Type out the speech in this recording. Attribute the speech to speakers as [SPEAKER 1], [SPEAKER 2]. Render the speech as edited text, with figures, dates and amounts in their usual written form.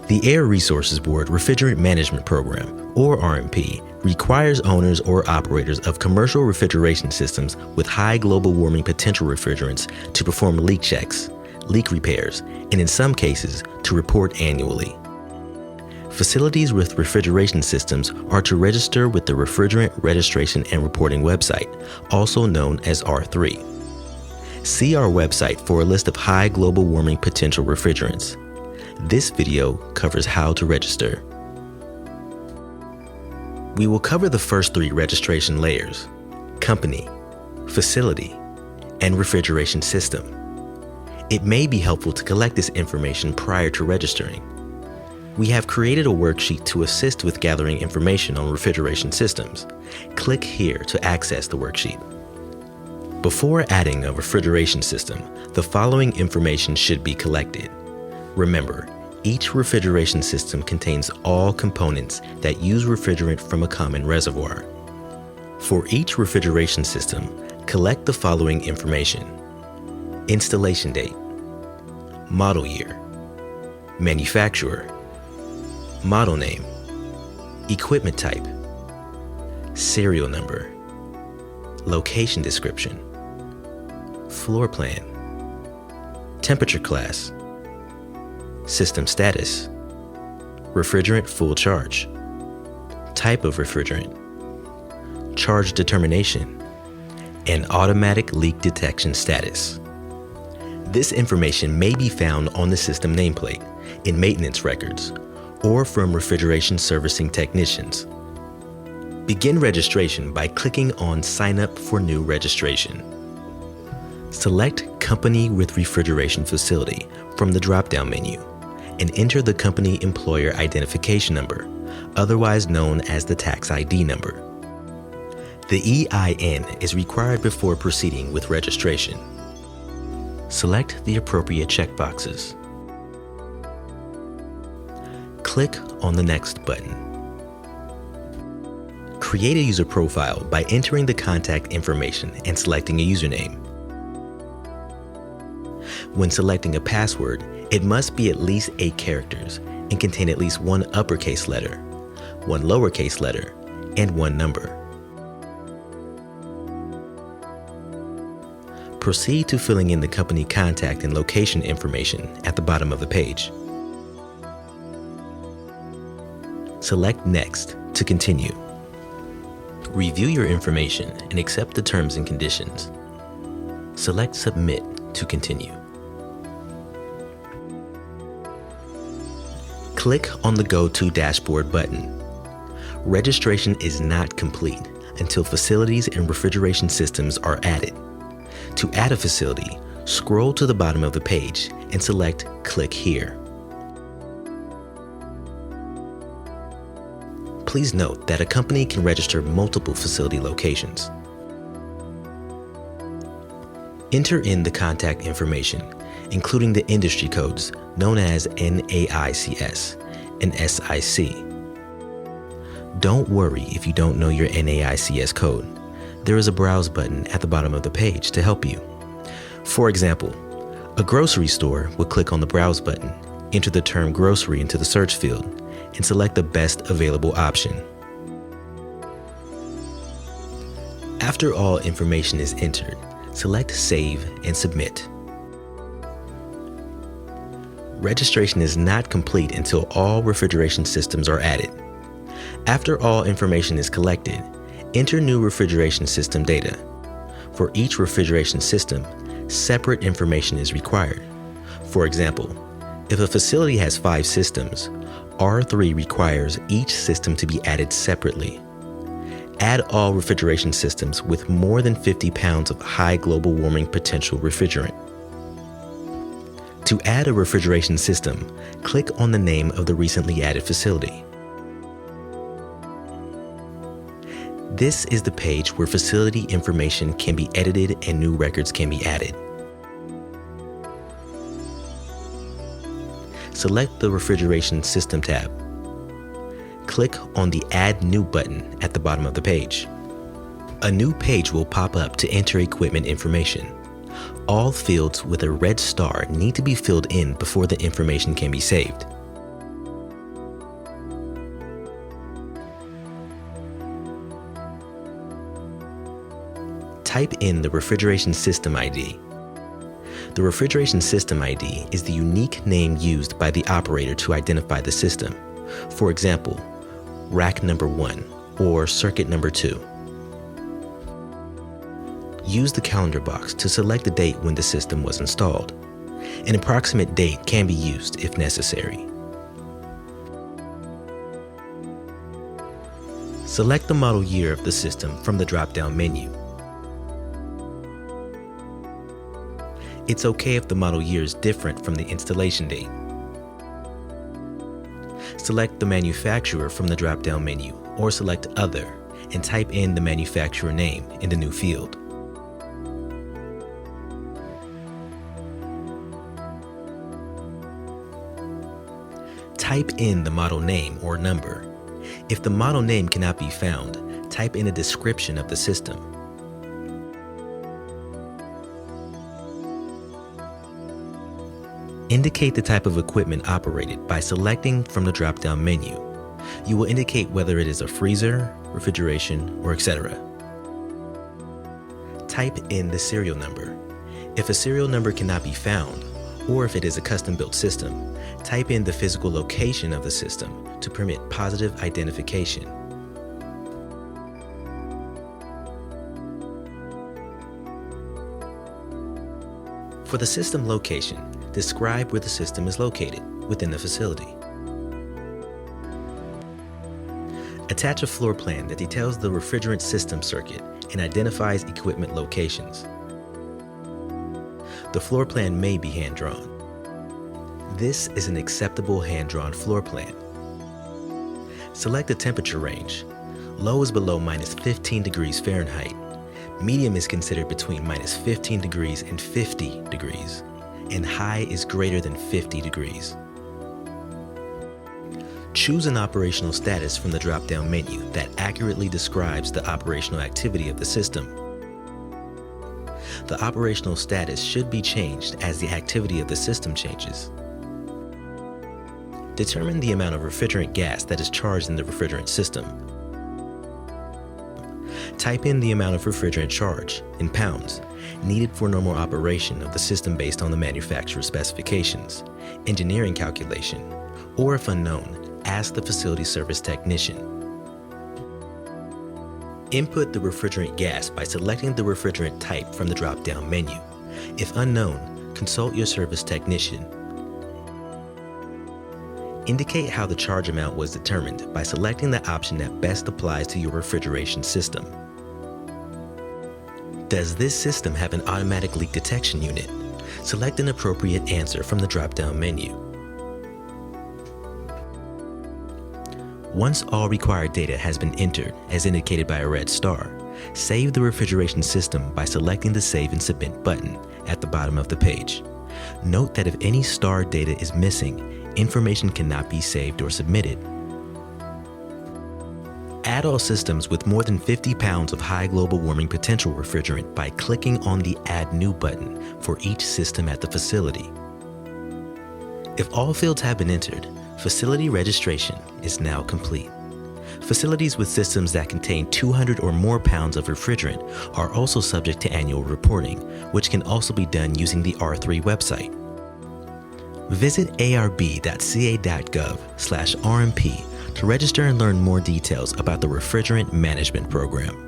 [SPEAKER 1] The Air Resources Board Refrigerant Management Program, or RMP, requires owners or operators of commercial refrigeration systems with high global warming potential refrigerants to perform leak checks, leak repairs, and in some cases, to report annually. Facilities with refrigeration systems are to register with the Refrigerant Registration and Reporting website, also known as R3. See our website for a list of high global warming potential refrigerants. This video covers how to register. We will cover the first three registration layers: company, facility, and refrigeration system. It may be helpful to collect this information prior to registering. We have created a worksheet to assist with gathering information on refrigeration systems. Click here to access the worksheet. Before adding a refrigeration system, the following information should be collected. Remember, each refrigeration system contains all components that use refrigerant from a common reservoir. For each refrigeration system, collect the following information: installation date, model year, manufacturer, model name, equipment type, serial number, location description, floor plan, temperature class, system status, refrigerant full charge, type of refrigerant, charge determination, and automatic leak detection status. This information may be found on the system nameplate, in maintenance records, or from refrigeration servicing technicians. Begin registration by clicking on Sign Up for New Registration. Select Company with Refrigeration Facility from the drop-down menu and enter the company employer identification number, otherwise known as the tax ID number. The EIN is required before proceeding with registration. Select the appropriate checkboxes. Click on the Next button. Create a user profile by entering the contact information and selecting a username. When selecting a password, it must be at least 8 characters and contain at least 1 uppercase letter, 1 lowercase letter, and 1 number. Proceed to filling in the company contact and location information at the bottom of the page. Select Next to continue. Review your information and accept the terms and conditions. Select Submit to continue. Click on the Go to Dashboard button. Registration is not complete until facilities and refrigeration systems are added. To add a facility, scroll to the bottom of the page and select Click Here. Please note that a company can register multiple facility locations. Enter in the contact information, including the industry codes known as NAICS and SIC. Don't worry if you don't know your NAICS code. There is a Browse button at the bottom of the page to help you. For example, a grocery store will click on the Browse button, enter the term grocery into the search field, and select the best available option. After all information is entered, select Save and Submit. Registration is not complete until all refrigeration systems are added. After all information is collected, enter new refrigeration system data. For each refrigeration system, separate information is required. For example, if a facility has 5 systems, R3 requires each system to be added separately. Add all refrigeration systems with more than 50 pounds of high global warming potential refrigerant. To add a refrigeration system, click on the name of the recently added facility. This is the page where facility information can be edited and new records can be added. Select the Refrigeration System tab. Click on the Add New button at the bottom of the page. A new page will pop up to enter equipment information. All fields with a red star need to be filled in before the information can be saved. type in the refrigeration system ID. The refrigeration system ID is the unique name used by the operator to identify the system. For example, rack number 1 or circuit number 2. Use the calendar box to select the date when the system was installed. An approximate date can be used if necessary. Select the model year of the system from the drop-down menu. It's okay if the model year is different from the installation date. Select the manufacturer from the drop-down menu or select Other and type in the manufacturer name in the new field. Type in the model name or number. If the model name cannot be found, type in a description of the system. Indicate the type of equipment operated by selecting from the drop-down menu. You will indicate whether it is a freezer, refrigeration, or etc. Type in the serial number. If a serial number cannot be found, or if it is a custom-built system, type in the physical location of the system to permit positive identification. For the system location, describe where the system is located within the facility. Attach a floor plan that details the refrigerant system circuit and identifies equipment locations. The floor plan may be hand-drawn. This is an acceptable hand-drawn floor plan. Select the temperature range. Low is below -15 degrees Fahrenheit. Medium is considered between -15 degrees and 50 degrees, and high is greater than 50 degrees. Choose an operational status from the drop-down menu that accurately describes the operational activity of the system. The operational status should be changed as the activity of the system changes. Determine the amount of refrigerant gas that is charged in the refrigerant system. Type in the amount of refrigerant charge, in pounds, needed for normal operation of the system based on the manufacturer's specifications, engineering calculation, or if unknown, ask the facility service technician. Input the refrigerant gas by selecting the refrigerant type from the drop-down menu. If unknown, consult your service technician. Indicate how the charge amount was determined by selecting the option that best applies to your refrigeration system. Does this system have an automatic leak detection unit? Select an appropriate answer from the drop-down menu. Once all required data has been entered, as indicated by a red star, save the refrigeration system by selecting the Save and Submit button at the bottom of the page. Note that if any star data is missing, information cannot be saved or submitted. Add all systems with more than 50 pounds of high global warming potential refrigerant by clicking on the Add New button for each system at the facility. If all fields have been entered, facility registration is now complete. Facilities with systems that contain 200 or more pounds of refrigerant are also subject to annual reporting, which can also be done using the R3 website. Visit arb.ca.gov/RMP to register and learn more details about the Refrigerant Management Program.